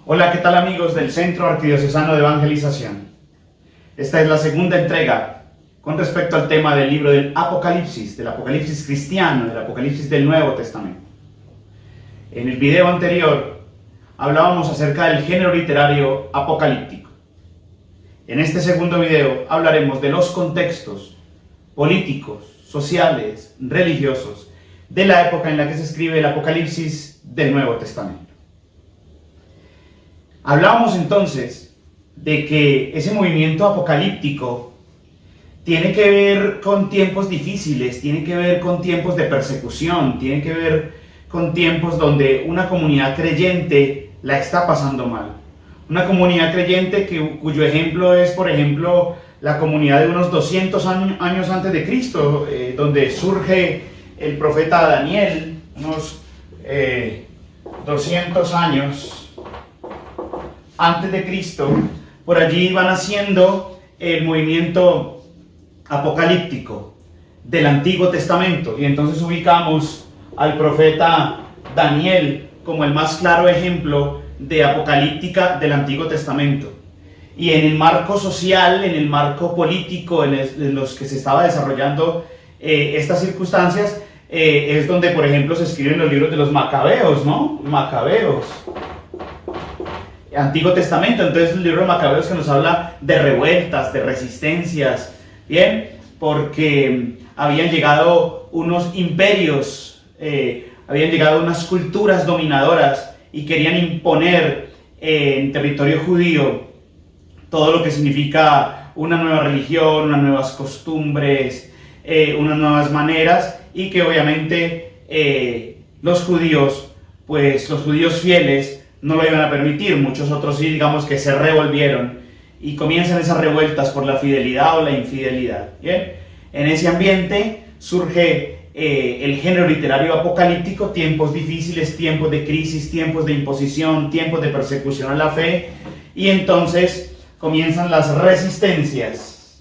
Hola, ¿qué tal amigos del Centro Arquidiocesano de Evangelización? Esta es la segunda entrega con respecto al tema del libro del Apocalipsis cristiano, del Apocalipsis del Nuevo Testamento. En el video anterior hablábamos acerca del género literario apocalíptico. En este segundo video hablaremos de los contextos políticos, sociales, religiosos de la época en la que se escribe el Apocalipsis del Nuevo Testamento. Hablábamos entonces de que ese movimiento apocalíptico tiene que ver con tiempos difíciles, tiene que ver con tiempos de persecución, tiene que ver con tiempos donde una comunidad creyente la está pasando mal. Una comunidad creyente cuyo ejemplo es, por ejemplo, la comunidad de unos 200 años antes de Cristo, donde surge el profeta Daniel, unos 200 años antes de Cristo. Por allí van haciendo el movimiento apocalíptico del Antiguo Testamento, y entonces ubicamos al profeta Daniel como el más claro ejemplo de apocalíptica del Antiguo Testamento. Y en el marco social, en el marco político en los que se estaba desarrollando estas circunstancias, es donde, por ejemplo, se escriben los libros de los Macabeos, ¿no? Macabeos. Antiguo Testamento. Entonces el libro de Macabeos que nos habla de revueltas, de resistencias, ¿bien? Porque habían llegado unos imperios, habían llegado unas culturas dominadoras y querían imponer en territorio judío todo lo que significa una nueva religión, unas nuevas costumbres, unas nuevas maneras, y que obviamente los judíos fieles no lo iban a permitir. Muchos otros sí, digamos, que se revolvieron y comienzan esas revueltas por la fidelidad o la infidelidad. ¿Bien? En ese ambiente surge el género literario apocalíptico, tiempos difíciles, tiempos de crisis, tiempos de imposición, tiempos de persecución a la fe, y entonces comienzan las resistencias.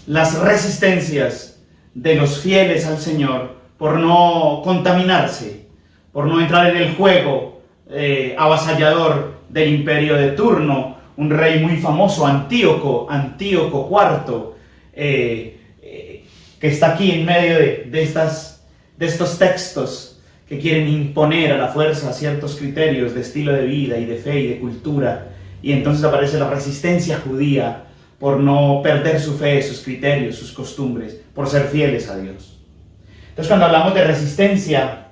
Las resistencias de los fieles al Señor por no contaminarse, por no entrar en el juego avasallador del imperio de turno, un rey muy famoso, Antíoco IV, que está aquí en medio de estos textos que quieren imponer a la fuerza ciertos criterios de estilo de vida y de fe y de cultura, y entonces aparece la resistencia judía por no perder su fe, sus criterios, sus costumbres, por ser fieles a Dios. Entonces, cuando hablamos de resistencia,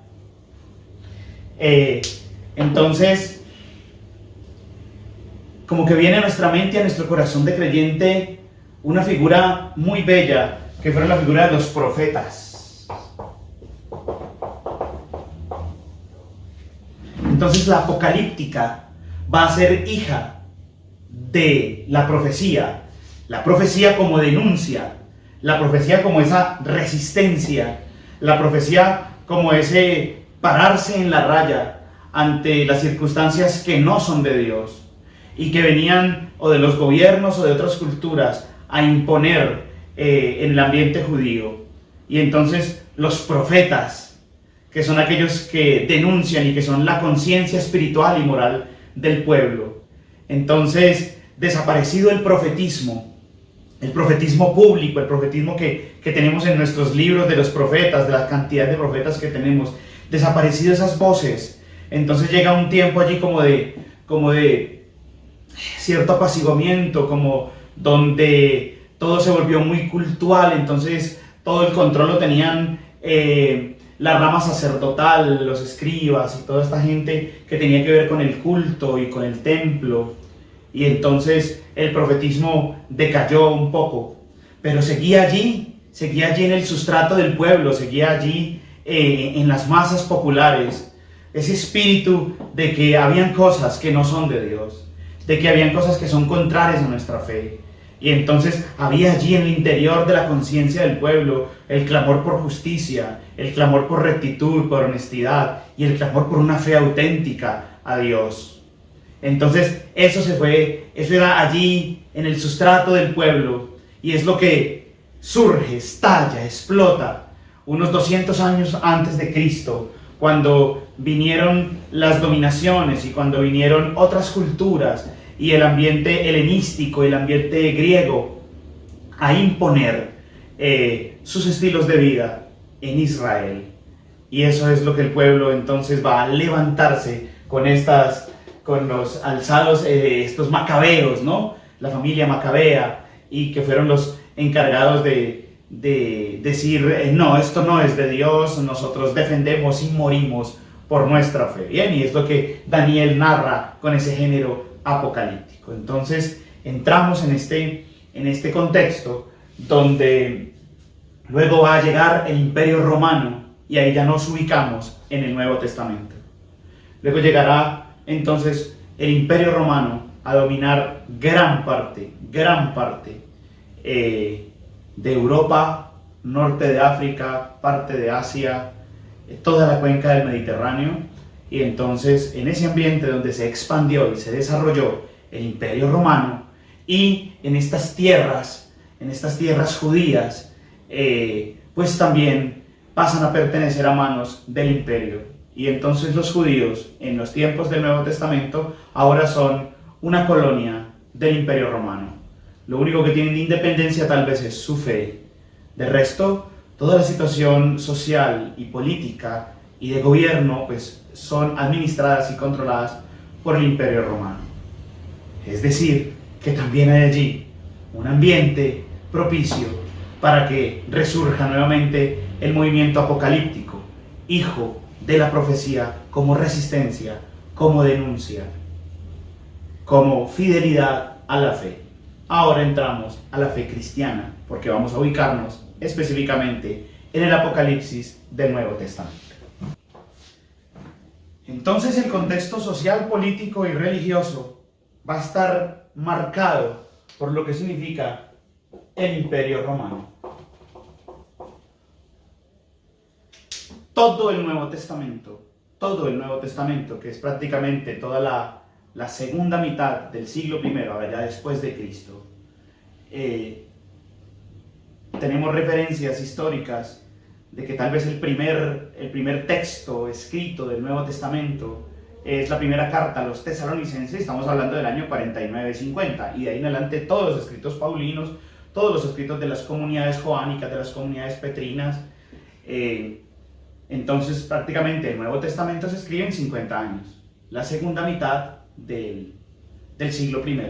entonces, como que viene a nuestra mente, a nuestro corazón de creyente, una figura muy bella, que fue la figura de los profetas. Entonces, la apocalíptica va a ser hija de la profecía como denuncia, la profecía como esa resistencia, la profecía como ese pararse en la raya ante las circunstancias que no son de Dios y que venían o de los gobiernos o de otras culturas a imponer en el ambiente judío. Y entonces los profetas, que son aquellos que denuncian y que son la conciencia espiritual y moral del pueblo. Entonces, desaparecido el profetismo público, el profetismo que tenemos en nuestros libros de los profetas, de la cantidad de profetas que tenemos, desaparecido esas voces, entonces llega un tiempo allí como de cierto apaciguamiento, como donde todo se volvió muy cultual. Entonces todo el control lo tenían la rama sacerdotal, los escribas y toda esta gente que tenía que ver con el culto y con el templo. Y entonces el profetismo decayó un poco, pero seguía allí en el sustrato del pueblo, seguía allí en las masas populares, ese espíritu de que habían cosas que no son de Dios, de que habían cosas que son contrarias a nuestra fe. Y entonces había allí en el interior de la conciencia del pueblo el clamor por justicia, el clamor por rectitud, por honestidad, y el clamor por una fe auténtica a Dios. Entonces eso era allí en el sustrato del pueblo, y es lo que surge, estalla, explota unos 200 años antes de Cristo, cuando vinieron las dominaciones y cuando vinieron otras culturas y el ambiente helenístico, el ambiente griego, a imponer sus estilos de vida en Israel. Y eso es lo que el pueblo entonces va a levantarse con los alzados, estos macabeos, ¿no? La familia macabea, y que fueron los encargados de decir, no, esto no es de Dios, nosotros defendemos y morimos por nuestra fe. Bien, y es lo que Daniel narra con ese género apocalíptico. Entonces entramos en este contexto donde luego va a llegar el Imperio Romano, y ahí ya nos ubicamos en el Nuevo Testamento. Luego llegará entonces el Imperio Romano a dominar gran parte de Europa, norte de África, parte de Asia, toda la cuenca del Mediterráneo. Y entonces en ese ambiente donde se expandió y se desarrolló el Imperio Romano, y en estas tierras judías, pues también pasan a pertenecer a manos del imperio. Y entonces los judíos, en los tiempos del Nuevo Testamento, ahora son una colonia del Imperio Romano. Lo único que tienen de independencia tal vez es su fe. De resto, toda la situación social y política y de gobierno pues son administradas y controladas por el Imperio Romano. Es decir, que también hay allí un ambiente propicio para que resurja nuevamente el movimiento apocalíptico, hijo de la profecía, como resistencia, como denuncia, como fidelidad a la fe. Ahora entramos a la fe cristiana, porque vamos a ubicarnos específicamente en el Apocalipsis del Nuevo Testamento. Entonces el contexto social, político y religioso va a estar marcado por lo que significa el Imperio Romano. Todo el Nuevo Testamento, que es prácticamente toda la segunda mitad del siglo I, ahora ya después de Cristo, tenemos referencias históricas de que tal vez el primer texto escrito del Nuevo Testamento es la primera carta a los tesalonicenses. Estamos hablando del año 49-50, y de ahí en adelante todos los escritos paulinos, todos los escritos de las comunidades joánicas, de las comunidades petrinas. Entonces prácticamente el Nuevo Testamento se escribe en 50 años, la segunda mitad del siglo I,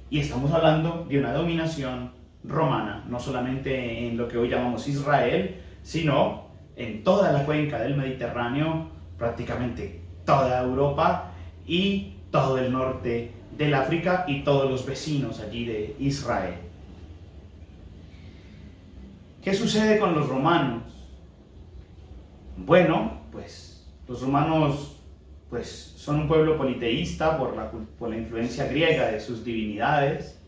y estamos hablando de una dominación romana, no solamente en lo que hoy llamamos Israel, sino en toda la cuenca del Mediterráneo, prácticamente toda Europa y todo el norte del África y todos los vecinos allí de Israel. ¿Qué sucede con los romanos? Bueno, pues los romanos pues, son un pueblo politeísta por la influencia griega de sus divinidades,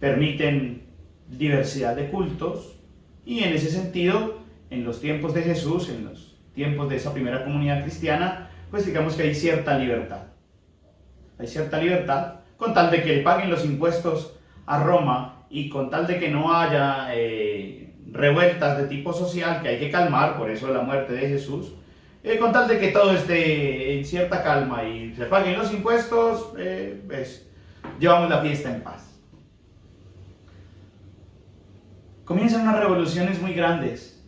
permiten diversidad de cultos, y en ese sentido, en los tiempos de Jesús, en los tiempos de esa primera comunidad cristiana, pues digamos que hay cierta libertad. Hay cierta libertad, con tal de que le paguen los impuestos a Roma y con tal de que no haya revueltas de tipo social que hay que calmar, por eso la muerte de Jesús, con tal de que todo esté en cierta calma y se paguen los impuestos, pues llevamos la fiesta en paz. Comienzan unas revoluciones muy grandes.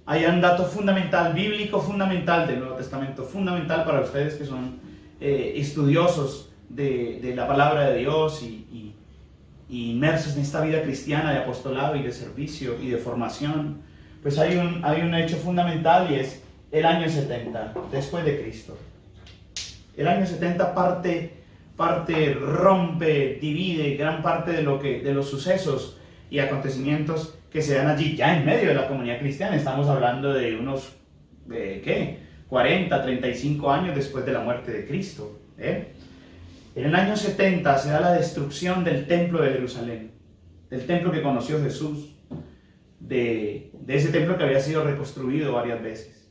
Hay un dato fundamental, bíblico fundamental del Nuevo Testamento, fundamental para ustedes que son estudiosos de la palabra de Dios y inmersos en esta vida cristiana de apostolado y de servicio y de formación. Pues hay un hecho fundamental, y es el año 70 después de Cristo. El año 70 rompe, divide gran parte de los sucesos y acontecimientos que se dan allí, ya en medio de la comunidad cristiana. Estamos hablando de unos, 40, 35 años después de la muerte de Cristo. En el año 70 se da la destrucción del templo de Jerusalén, del templo que conoció Jesús, de ese templo que había sido reconstruido varias veces.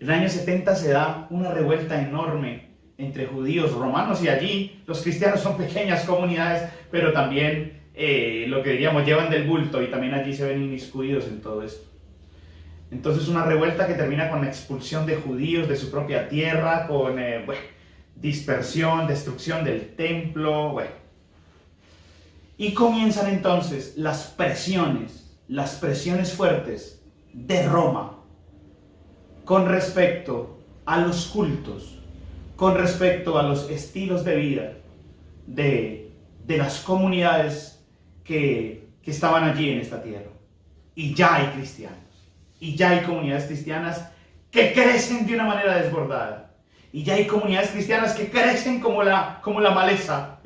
En el año 70 se da una revuelta enorme entre judíos, romanos, y allí los cristianos son pequeñas comunidades, pero también lo que diríamos llevan del bulto, y también allí se ven inmiscuidos en todo esto. Entonces una revuelta que termina con la expulsión de judíos de su propia tierra, con dispersión, destrucción del templo, Y comienzan entonces las presiones fuertes de Roma con respecto a los cultos, con respecto a los estilos de vida de las comunidades que estaban allí en esta tierra. Y ya hay cristianos, y ya hay comunidades cristianas que crecen de una manera desbordada, y ya hay comunidades cristianas que crecen como la maleza,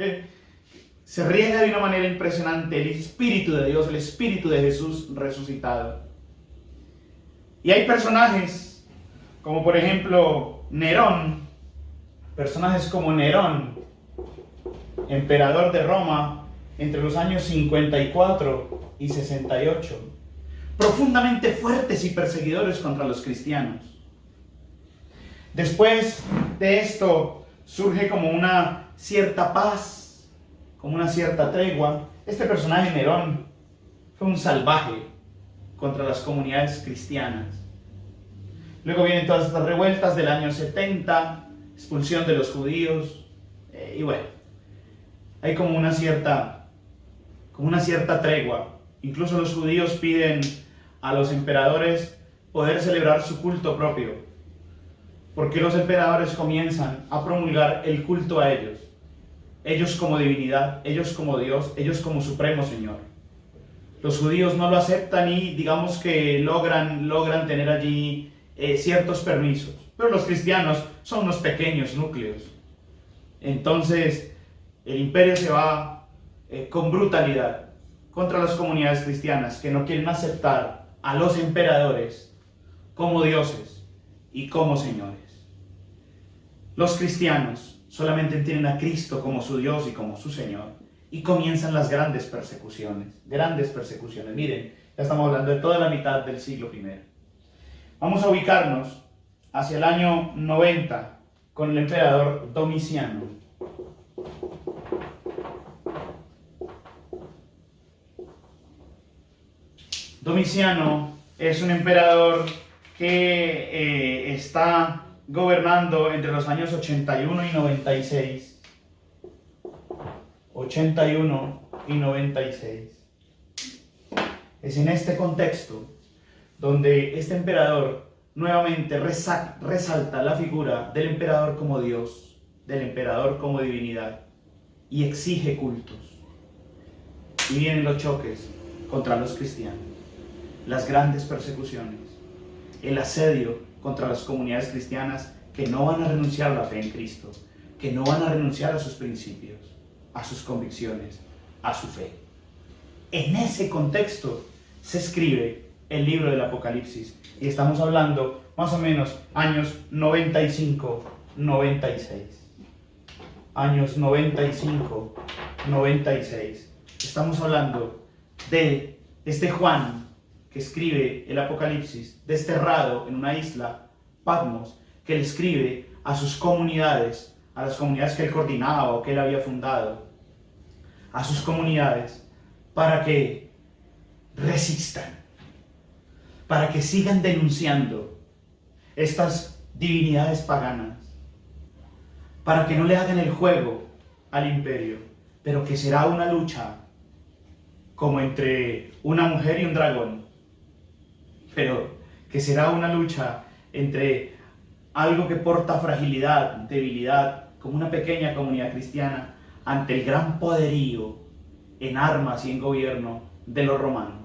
se riega de una manera impresionante el Espíritu de Dios, el Espíritu de Jesús resucitado. Y hay personajes como por ejemplo Nerón, emperador de Roma entre los años 54 y 68, profundamente fuertes y perseguidores contra los cristianos. Después de esto surge como una cierta paz, como una cierta tregua. Este personaje Nerón fue un salvaje contra las comunidades cristianas. Luego vienen todas estas revueltas del año 70, expulsión de los judíos, y hay como una cierta tregua. Incluso los judíos piden a los emperadores poder celebrar su culto propio, porque los emperadores comienzan a promulgar el culto a ellos como divinidad, ellos como Dios, ellos como supremo Señor. Los judíos no lo aceptan y digamos que logran tener allí ciertos permisos, pero los cristianos son unos pequeños núcleos. Entonces el imperio se va con brutalidad contra las comunidades cristianas que no quieren aceptar a los emperadores como dioses y como señores. Los cristianos solamente tienen a Cristo como su Dios y como su Señor, y comienzan las grandes persecuciones. Miren, ya estamos hablando de toda la mitad del siglo I. Vamos a ubicarnos hacia el año 90 con el emperador Domiciano. Domiciano es un emperador que está gobernando entre los años 81 y 96. 81 y 96. Es en este contexto donde este emperador nuevamente resalta la figura del emperador como Dios, del emperador como divinidad, y exige cultos. Y vienen los choques contra los cristianos, las grandes persecuciones, el asedio contra las comunidades cristianas que no van a renunciar a la fe en Cristo, que no van a renunciar a sus principios, a sus convicciones, a su fe. En ese contexto se escribe el libro del Apocalipsis, y estamos hablando más o menos años 95, 96. Años 95, 96. Estamos hablando de este Juan que escribe el Apocalipsis, desterrado en una isla, Patmos, que le escribe a sus comunidades, a las comunidades que él coordinaba o que él había fundado, a sus comunidades, para que resistan, para que sigan denunciando estas divinidades paganas, para que no le hagan el juego al imperio, pero que será una lucha como entre una mujer y un dragón, pero que será una lucha entre algo que porta fragilidad, debilidad, como una pequeña comunidad cristiana, ante el gran poderío en armas y en gobierno de los romanos.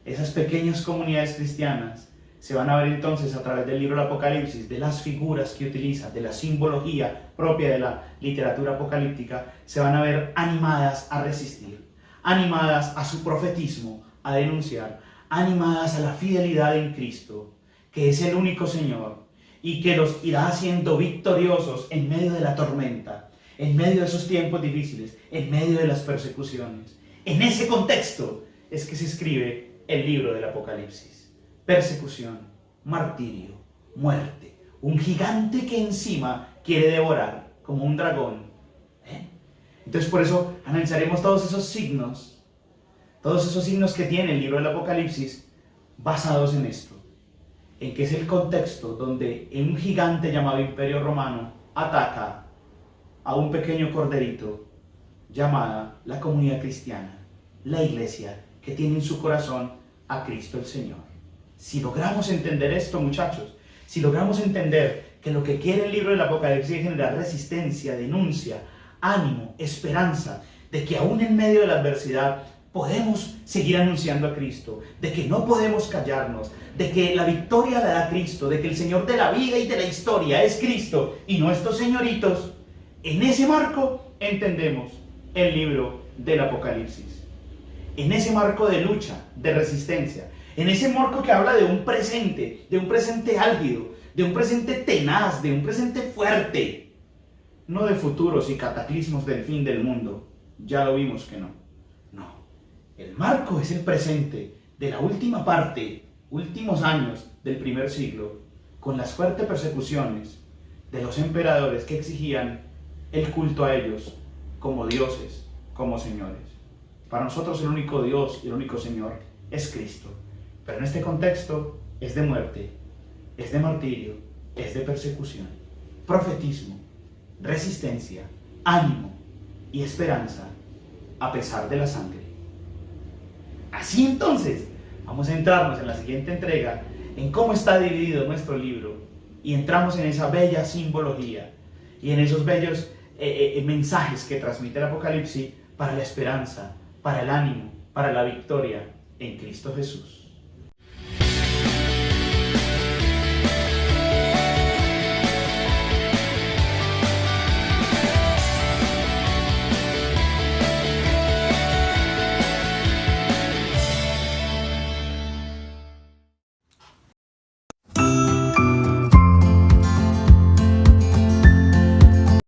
Esas pequeñas comunidades cristianas se van a ver entonces a través del libro del Apocalipsis, de las figuras que utiliza, de la simbología propia de la literatura apocalíptica, se van a ver animadas a resistir, animadas a su profetismo, a denunciar, animadas a la fidelidad en Cristo, que es el único Señor, y que los irá haciendo victoriosos en medio de la tormenta, en medio de esos tiempos difíciles, en medio de las persecuciones. En ese contexto es que se escribe el libro del Apocalipsis. Persecución, martirio, muerte, un gigante que encima quiere devorar como un dragón. Entonces por eso analizaremos todos esos signos que tiene el libro del Apocalipsis, basados en esto, en que es el contexto donde un gigante llamado Imperio Romano ataca a un pequeño corderito llamada la comunidad cristiana, la iglesia, que tiene en su corazón a Cristo el Señor. Si logramos entender esto, muchachos, si logramos entender que lo que quiere el libro del Apocalipsis es generar resistencia, denuncia, ánimo, esperanza, de que aún en medio de la adversidad podemos seguir anunciando a Cristo, de que no podemos callarnos, de que la victoria la da Cristo, de que el Señor de la vida y de la historia es Cristo y no estos señoritos, en ese marco entendemos el libro del Apocalipsis. En ese marco de lucha, de resistencia, en ese marco que habla de un presente álgido, de un presente tenaz, de un presente fuerte, no de futuros y cataclismos del fin del mundo. Ya lo vimos que no. No. El marco es el presente de la última parte, últimos años del primer siglo, con las fuertes persecuciones de los emperadores que exigían el culto a ellos como dioses, como señores. Para nosotros el único Dios y el único Señor es Cristo. Pero en este contexto es de muerte, es de martirio, es de persecución, profetismo, resistencia, ánimo y esperanza a pesar de la sangre. Así entonces, vamos a entrarnos en la siguiente entrega en cómo está dividido nuestro libro y entramos en esa bella simbología y en esos bellos mensajes que transmite el Apocalipsis para la esperanza, para el ánimo, para la victoria en Cristo Jesús.